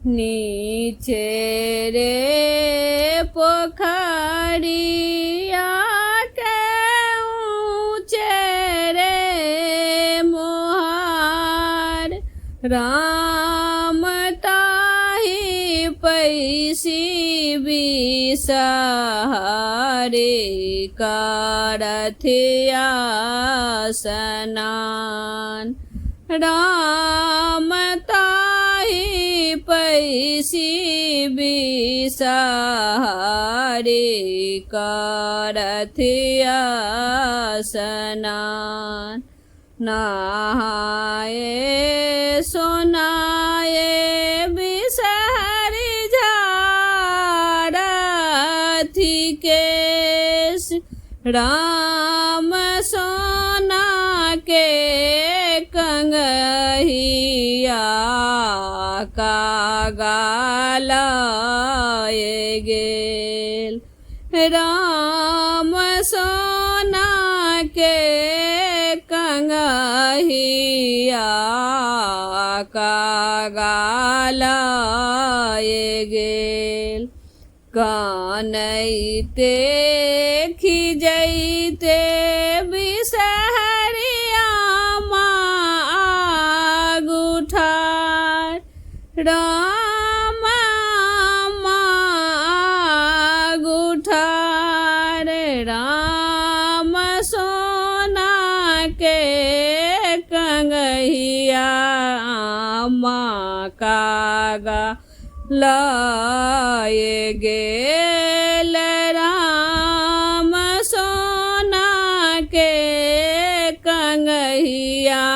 नीचे रे पोखरिया के ऊँचे रे मोहार राम ताहि पैसी बिसहारे करथिया स्नान राम ताहि पैसी बिसहारे करथिया स्नान नहाए सोनाए बिसहरि झारथि केश राम सोना के कंगहिया कागालाए गेल राम सोना के कंगहिया कागालाए गेल कानैते खिजैते बिसहरिया आग उठार राम आग उठार राम सोना के कंगहिया कागा लाए गेल राम सोना के कंगहिया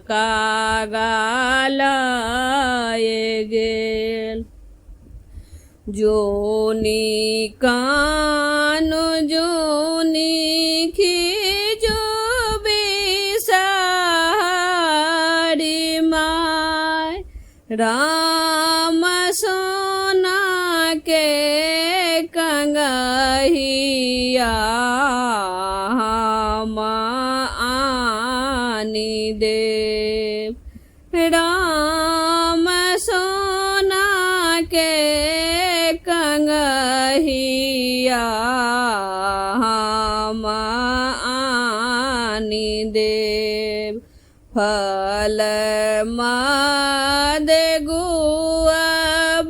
कागा लाए गेल जोनी कानु जोनी खिजु बिसहरि माय राम सोना के कंगहिया आनी देव राम सोना के कंगहिया आनी देव फल माद गुआ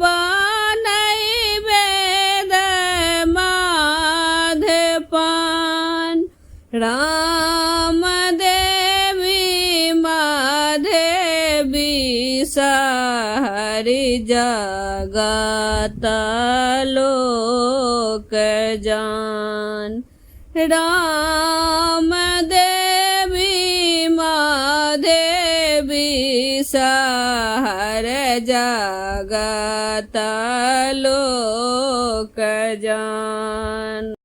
बनई वेद माधे पान राम देवी माधे बिसहरि जगत लोक जान राम देवी माधे बिसहर जगत लोक जान।